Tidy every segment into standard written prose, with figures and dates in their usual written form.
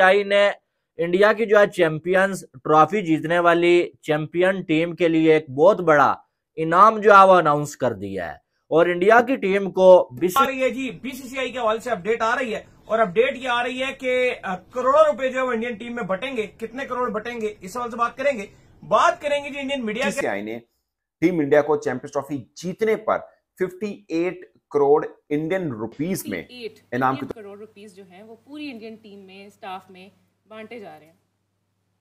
BCCI ने India की जो है चैंपियंस ट्रॉफी जीतने वाली चैंपियन टीम के लिए एक बहुत बड़ा इनाम जो है वो अनाउंस कर दिया है और इंडिया की टीम को आ रही है जी बीसीसीआई के हवाले से अपडेट आ रही है और अपडेट ये आ रही है कि करोड़ों रुपए जो है वो इंडियन टीम में बटेंगे। कितने करोड़ बटेंगे इस सवाल से बात करेंगे जी इंडियन मीडिया के। बीसीसीआई ने टीम इंडिया को चैंपियंस ट्रॉफी जीतने पर 58 करोड़ इंडियन रुपीस में इनाम की करोड़ रुपीस जो है वो पूरी इंडियन टीम में स्टाफ में बांटे जा रहे हैं।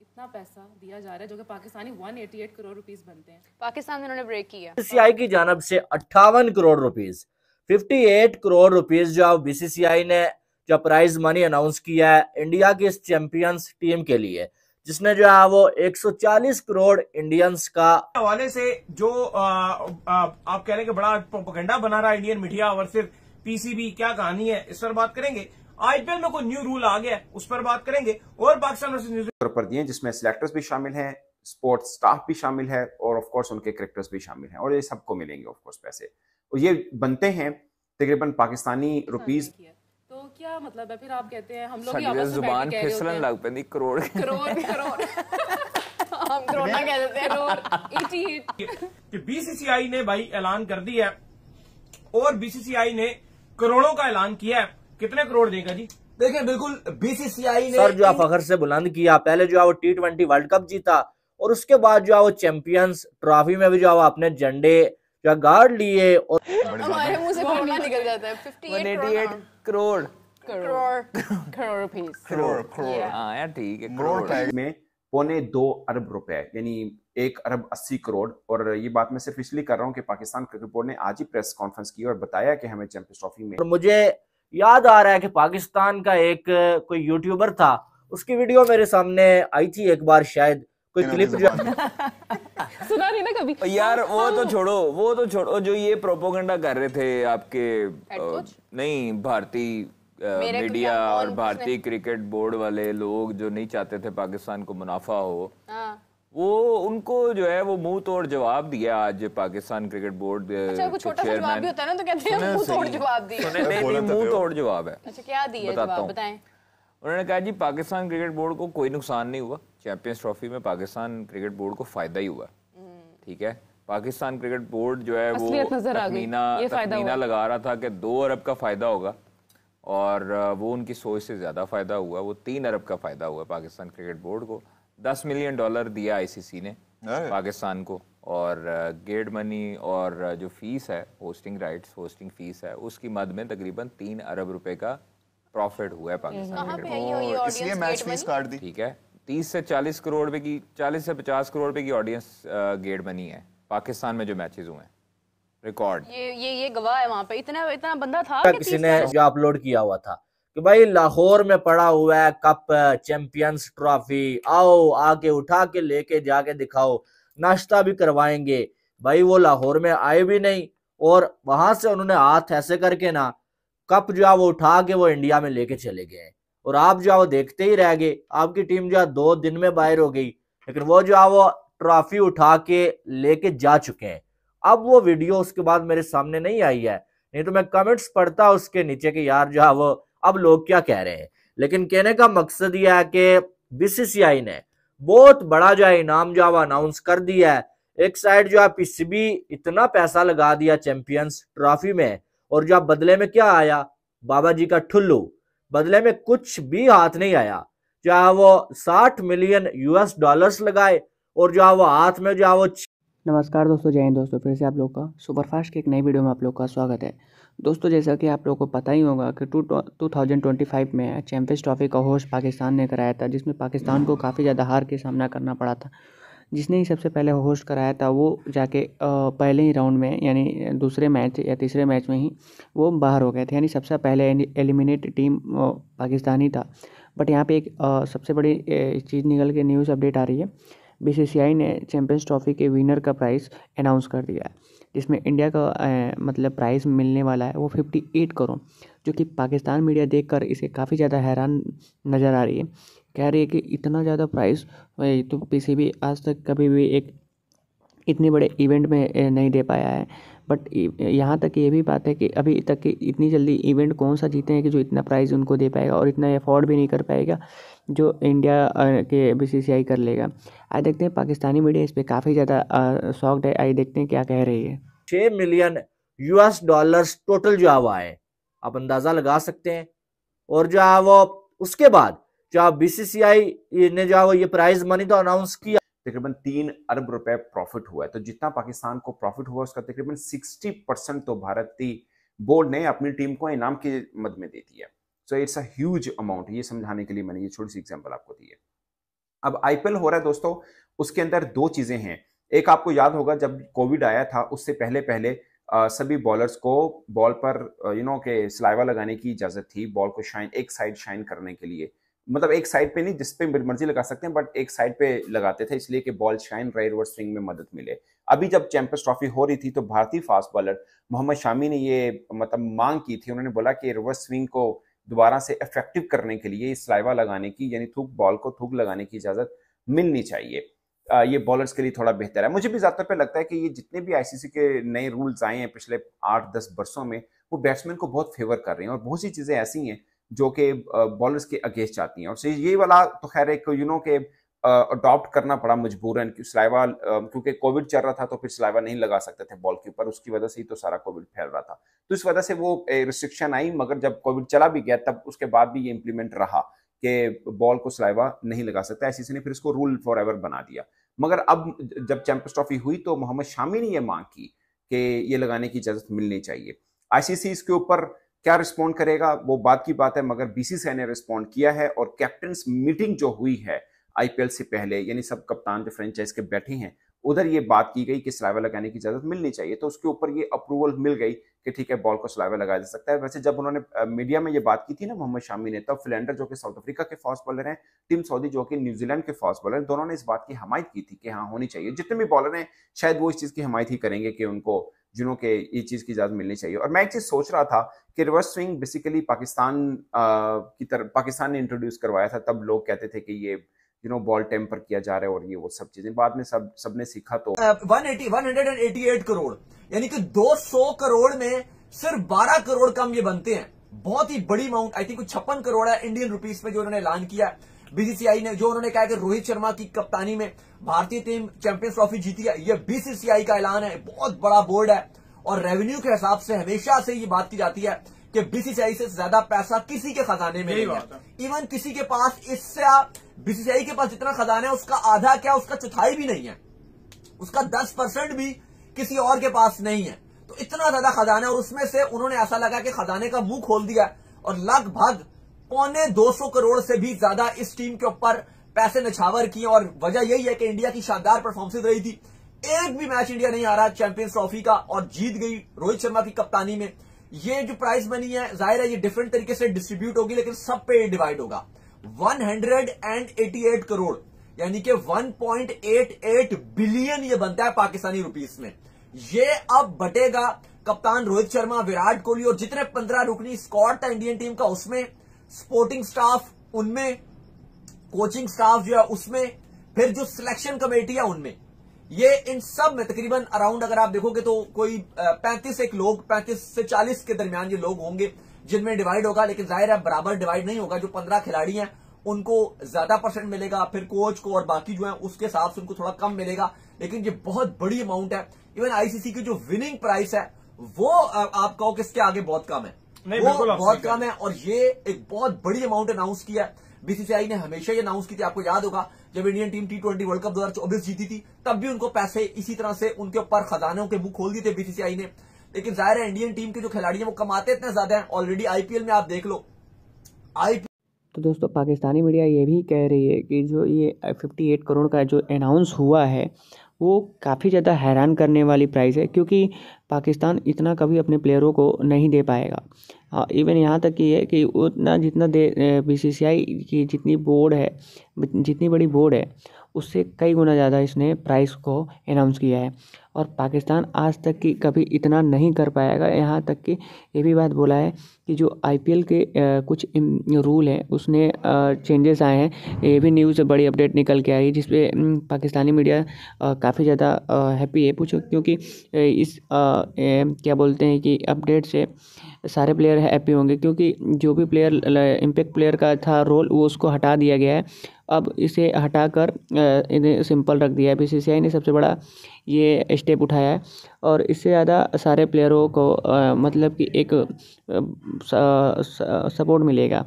इतना पैसा दिया जा रहा है जो कि पाकिस्तानी 188 करोड़ रुपीस बनते हैं। पाकिस्तान में उन्होंने ब्रेक किया। बीसीसीआई की जानब से 58 करोड़ रुपीस 58 करोड़ रुपीस जो बीसीसीआई ने जो प्राइज मनी अनाउंस किया है इंडिया की इस चैंपियंस टीम के लिए, जिसने जो है वो 140 करोड़ इंडियंस का हवाले से जो आप कह रहे हैं कि बड़ा प्रोपेगेंडा बना रहा है इंडियन मीडिया और सिर्फ पीसीबी, क्या कहानी है इस पर बात करेंगे। आईपीएल में कोई न्यू रूल आ गया है उस पर बात करेंगे और पाकिस्तान वर्सेस न्यूजीलैंड पर दिए जिसमें सिलेक्टर्स भी शामिल हैं, स्पोर्ट्स स्टाफ भी शामिल है और ऑफ कोर्स उनके क्रिकेटर्स भी शामिल हैं और ये सबको मिलेंगे ऑफ कोर्स पैसे और ये बनते हैं तकरीबन पाकिस्तानी रुपीस। तो क्या मतलब है फिर आप कहते हैं हम लोग साडी जुबान फिसलन लग पैंदी करोड़ करोड़ हम करोड़ा कह देते हैं कि बीसीसीआई ने भाई ऐलान कर दिया है और बीसीसीआई ने करोड़ों का ऐलान किया है। कितने करोड़ देगा जी? देखिए बिल्कुल बीसीसीआई ने सर जो फखर से बुलंद किया, पहले जो है वो T20 वर्ल्ड कप जीता और उसके बाद जो है वो चैंपियंस ट्रॉफी में भी जो है अपने झंडे जो गार्ड लिए और हमारे मुंह से करोड़ निकल जाता है। 188 करोड़ करोड़ रुपीस करोड़ हाँ यार ठीक है। करोड़ में 1.25 अरब रुपए यानी 1 अरब 80 करोड़। और ये बात मैं सिर्फ इसलिए कर रहा हूँ कि पाकिस्तान क्रिकेट बोर्ड ने आज ही प्रेस कॉन्फ्रेंस की और बताया कि हमें चैंपियंस ट्रॉफी में। और मुझे याद आ रहा है कि पाकिस्तान का एक कोई यूट्यूबर था, उसकी वीडियो मेरे सामने आई थी एक बार, शायद कोई क्लिप जो सुना नहीं ना कभी यार। वो तो छोड़ो जो ये प्रोपोगंडा कर रहे थे आपके नहीं भारतीय मीडिया और भारतीय क्रिकेट बोर्ड वाले लोग जो नहीं चाहते थे पाकिस्तान को मुनाफा हो, वो उनको जो है वो मुंह तोड़ जवाब दिया आज पाकिस्तान क्रिकेट बोर्ड। अच्छा कुछ छोटा सा जवाब भी होता है ना, तो कहते हैं मुंह तोड़ जवाब दिया। नहीं मुंह तोड़ जवाब है। अच्छा क्या दिया जवाब बताएं। उन्होंने कहा जी पाकिस्तान क्रिकेट बोर्ड को कोई नुकसान नहीं हुआ, चैंपियंस ट्रॉफी में पाकिस्तान क्रिकेट बोर्ड को फायदा ही हुआ। ठीक है, पाकिस्तान क्रिकेट बोर्ड जो है वो तखमीना लगा रहा था कि 2 अरब का फायदा होगा और वो उनकी सोच से ज्यादा फायदा हुआ, वो 3 अरब का फायदा हुआ पाकिस्तान क्रिकेट बोर्ड को। $10 मिलियन दिया आईसीसी ने पाकिस्तान को और गेट मनी और जो फीस है होस्टिंग राइट्स होस्टिंग फीस है उसकी मद में तकरीबन 3 अरब रुपए का प्रॉफिट हुआ है पाकिस्तान क्रिकेट। इसलिए मैच फीस काट दी। ठीक है, 30 से 40 करोड़ रुपए की 40 से 50 करोड़ रुपए की ऑडियंस गेट मनी है पाकिस्तान में जो मैचेस हुए हैं, रिकॉर्ड। ये गवाह है वहाँ पे। इतना बंदा था किसी ने जो अपलोड किया हुआ था कि भाई लाहौर में पड़ा हुआ है कप चैंपियंस ट्रॉफी, आओ आके उठा के लेके जाके दिखाओ, नाश्ता भी करवाएंगे। भाई वो लाहौर में आए भी नहीं और वहां से उन्होंने हाथ ऐसे करके ना कप जो है वो उठा के वो इंडिया में लेके चले गए और आप जो है वो देखते ही रह गए। आपकी टीम जो है 2 दिन में बाहर हो गई, लेकिन वो जो है वो ट्रॉफी उठा के लेके जा चुके हैं। अब वो वीडियो उसके बाद मेरे सामने नहीं आई है, नहीं तो मैं कमेंट्स पढ़ता उसके नीचे कि यार जो है वो अब लोग क्या कह रहे हैं। लेकिन कहने का मकसद यह है कि बीसीसीआई ने बहुत बड़ा जो है इनाम जो है अनाउंस कर दिया है। एक साइड जो है पीसीबी इतना पैसा लगा दिया चैंपियंस ट्रॉफी में और जो बदले में क्या आया, बाबा जी का ठुल्लू, बदले में कुछ भी हाथ नहीं आया। जो है वो $60 मिलियन लगाए और जो है वो हाथ में जो है वो। नमस्कार दोस्तों, जय हिंद दोस्तों। फिर से आप लोग का सुपरफास्ट की एक नई वीडियो में आप लोग का स्वागत है। दोस्तों जैसा कि आप लोगों को पता ही होगा कि 2025 में चैंपियंस ट्रॉफी का होस्ट पाकिस्तान ने कराया था, जिसमें पाकिस्तान को काफ़ी ज़्यादा हार के सामना करना पड़ा था। जिसने ही सबसे पहले होस्ट कराया था वो जाके पहले ही राउंड में यानी दूसरे मैच या तीसरे मैच में ही वो बाहर हो गए थे, यानी सबसे पहले एलिमिनेट टीम पाकिस्तान ही था। बट यहाँ पे एक सबसे बड़ी चीज़ निकल के न्यूज़ अपडेट आ रही है। बीसीसीआई ने चैंपियंस ट्रॉफी के विनर का प्राइस अनाउंस कर दिया है, जिसमें इंडिया का मतलब प्राइस मिलने वाला है वो 58 करोड़, जो कि पाकिस्तान मीडिया देखकर इसे काफ़ी ज़्यादा हैरान नज़र आ रही है। कह रही है कि इतना ज़्यादा प्राइस तो पीसीबी आज तक कभी भी एक इतने बड़े इवेंट में नहीं दे पाया है। बट यहाँ तक ये भी बात है कि अभी तक कि इतनी जल्दी इवेंट कौन सा जीते हैं कि जो इतना प्राइज़ उनको दे पाएगा और इतना अफोर्ड भी नहीं कर पाएगा जो इंडिया के BCCI कर लेगा। आज देखते हैं पाकिस्तानी मीडिया इस पर काफ़ी ज़्यादा शॉक्ड है। आइए देखते हैं क्या कह रही है। $6 मिलियन टोटल जो है वो आए, आप अंदाजा लगा सकते हैं। और जो है वो उसके बाद जो BCCI ने जो है वो ये प्राइज मनी तो अनाउंस किया, तकरीबन 3 अरब रुपए प्रॉफिट हुआ है। तो जितना पाकिस्तान को प्रॉफिट हुआ उसका तकरीबन 60% तो भारतीय बोर्ड ने अपनी टीम को इनाम की मद में दे दिया। So it's a huge amount. ये समझाने के लिए मैंने ये छोटी सी एग्जांपल आपको दी है। अब IPL हो रहा है दोस्तों, उसके अंदर दो चीजें हैं। एक आपको याद होगा जब कोविड आया था उससे पहले सभी बॉलर्स को बॉल पर के सलाइवा लगाने की इजाजत थी, बॉल को एक साइड शाइन करने के लिए। मतलब एक साइड पे नहीं, जिस पे मर्जी लगा सकते हैं, बट एक साइड पे लगाते थे इसलिए कि बॉल शाइन रहे, रिवर्स स्विंग में मदद मिले। अभी जब चैंपियंस ट्रॉफी हो रही थी तो भारतीय फास्ट बॉलर मोहम्मद शामी ने ये मांग की थी। उन्होंने बोला कि रिवर्स स्विंग को दोबारा से इफेक्टिव करने के लिए सलाइवा लगाने की, यानी बॉल को थूक लगाने की इजाजत मिलनी चाहिए। ये बॉलर्स के लिए थोड़ा बेहतर है। मुझे भी ज्यादातर पे लगता है कि ये जितने भी ICC के नए रूल्स आए हैं पिछले 8-10 वर्षों में, वो बैट्समैन को बहुत फेवर कर रहे हैं। और बहुत सी चीजें ऐसी हैं जो कि बॉलर्स के अगेंस्ट जाती हैं। और ये वाला तो खैर एक के अडॉप्ट करना पड़ा मजबूरन, सलाइवा क्योंकि कोविड चल रहा था तो फिर सलाइवा नहीं लगा सकते थे बॉल के ऊपर, उसकी वजह से ही तो सारा कोविड फैल रहा था। तो इस वजह से वो रिस्ट्रिक्शन आई, मगर जब कोविड चला भी गया तब उसके बाद भी ये इंप्लीमेंट रहा कि बॉल को सलाइवा नहीं लगा सकता। ICC ने फिर इसको रूल फॉर एवर बना दिया। मगर अब जब चैंपियंस ट्रॉफी हुई तो मोहम्मद शामी ने यह मांग की कि ये लगाने की इजाजत मिलनी चाहिए। ICC इसके ऊपर क्या रिस्पॉन्ड करेगा वो बात की बात है, मगर BCCI ने रिस्पॉन्ड किया है। और कैप्टन्स मीटिंग जो हुई है IPL से पहले, यानी सब कप्तान जो फ्रेंचाइज के बैठे हैं, उधर ये बात की गई कि सलाइवा लगाने की इजाजत मिलनी चाहिए। तो उसके ऊपर ये अप्रूवल मिल गई कि ठीक है, बॉल को सलाइवा लगाया जा सकता है। वैसे जब उन्होंने मीडिया में ये बात की थी ना मोहम्मद शामी ने, तब फिलेंडर जो कि साउथ अफ्रीका के फास्ट बॉलर हैं, टिम सऊदी जो कि न्यूजीलैंड के फास्ट बॉलर हैं, दोनों ने इस बात की हमायत की थी कि हाँ होनी चाहिए। जितने भी बॉलर हैं शायद वो इस चीज की हमायत ही करेंगे कि उनको के ये चीज की इजाजत मिलनी चाहिए। और मैं एक चीज सोच रहा था कि रिवर्स स्विंग बेसिकली पाकिस्तान ने इंट्रोड्यूस करवाया था। तब लोग कहते थे कि ये बॉल टेम्पर किया जा रहा है और ये वो सब चीजें। बाद में सबने सीखा तो 188 करोड़, यानी कि 200 करोड़ में सिर्फ 12 करोड़ कम ये बनते हैं। बहुत ही बड़ी अमाउंट, आई थिंक कुछ 56 करोड़ है इंडियन रुपीस में जो उन्होंने ऐलान किया BCCI ने। जो उन्होंने कहा कि रोहित शर्मा की कप्तानी में भारतीय टीम चैंपियंस ट्रॉफी जीती है, ये BCCI का ऐलान है। बहुत बड़ा बोर्ड है और रेवेन्यू के हिसाब से हमेशा से ये बात की जाती है कि BCCI से ज्यादा पैसा किसी के खजाने में नहीं है। इवन किसी के पास इससे BCCI के पास जितना खजाना है उसका आधा क्या, उसका चौथाई भी नहीं है, उसका 10% भी किसी और के पास नहीं है। तो इतना ज्यादा खजाना है और उसमें से उन्होंने ऐसा लगा कि खजाने का मुंह खोल दिया और लगभग 225 करोड़ से भी ज्यादा इस टीम के ऊपर पैसे निछावर किए। और वजह यही है कि इंडिया की शानदार परफॉर्मेंस रही थी। एक भी मैच इंडिया नहीं हारा चैंपियंस ट्रॉफी का और जीत गई रोहित शर्मा की कप्तानी में। ये जो प्राइज मनी है जाहिर है ये डिफरेंट तरीके से डिस्ट्रीब्यूट होगी, लेकिन सब पे डिवाइड होगा। 188 करोड़ यानी कि 1.88 बिलियन ये बनता है पाकिस्तानी रुपीस में। ये अब बटेगा कप्तान रोहित शर्मा, विराट कोहली और जितने 15 रुकनी स्क्वाड था इंडियन टीम का, उसमें स्पोर्टिंग स्टाफ उनमें, कोचिंग स्टाफ जो है उसमें, फिर जो सिलेक्शन कमेटी है उनमें, ये इन सब में तकरीबन अराउंड अगर आप देखोगे तो कोई 35 से 40 के दरमियान ये लोग होंगे जिनमें डिवाइड होगा। लेकिन जाहिर है बराबर डिवाइड नहीं होगा। जो 15 खिलाड़ी हैं उनको ज्यादा परसेंट मिलेगा, फिर कोच को और बाकी जो है उसके हिसाब से उनको थोड़ा कम मिलेगा। लेकिन ये बहुत बड़ी अमाउंट है। इवन ICC की जो विनिंग प्राइस है वो आप कहो किसके आगे बहुत कम है, वो बहुत कम है। और ये एक बहुत बड़ी अमाउंट अनाउंस किया है BCCI ने। हमेशा ये अनाउंस की थी, आपको याद होगा जब Indian team T20 world cup 2024 जीती थी तब भी उनको पैसे इसी तरह से उनके ऊपर खजानों के मुंह खोल दिए थे BCCI ने। लेकिन जाहिर है इंडियन टीम के जो खिलाड़ी हैं वो कमाते इतने ज्यादा हैं, ऑलरेडी IPL में आप देख लो। तो दोस्तों पाकिस्तानी मीडिया ये भी कह रही है कि जो ये 58 करोड़ का जो अनाउंस हुआ है वो काफ़ी ज़्यादा हैरान करने वाली प्राइस है, क्योंकि पाकिस्तान इतना कभी अपने प्लेयरों को नहीं दे पाएगा। हाँ, इवन यहाँ तक कि है कि उतना जितना BCCI की जितनी बड़ी बोर्ड है उससे कई गुना ज़्यादा इसने प्राइस को अनाउंस किया है। और पाकिस्तान आज तक की कभी इतना नहीं कर पाएगा। यहाँ तक कि ये भी बात बोला है कि जो IPL के कुछ रूल हैं उसने चेंजेस आए हैं। ये भी न्यूज़ बड़ी अपडेट निकल के आई है जिसपे पाकिस्तानी मीडिया काफ़ी ज़्यादा हैप्पी है पूछो, क्योंकि इस क्या बोलते हैं कि अपडेट से सारे प्लेयर हैप्पी होंगे, क्योंकि जो भी प्लेयर इम्पैक्ट प्लेयर का था रोल वो उसको हटा दिया गया है। अब इसे हटाकर इन्हें सिंपल रख दिया है। BCCI ने सबसे बड़ा ये स्टेप उठाया है और इससे ज़्यादा सारे प्लेयरों को मतलब कि एक सपोर्ट मिलेगा।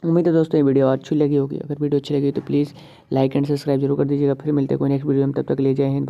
उम्मीद है दोस्तों ये वीडियो अच्छी लगी होगी। अगर वीडियो अच्छी लगी तो प्लीज़ लाइक एंड सब्सक्राइब जरूर कर दीजिएगा। फिर मिलते हैं कोई नेक्स्ट वीडियो में, तब तक ले जय हिंद।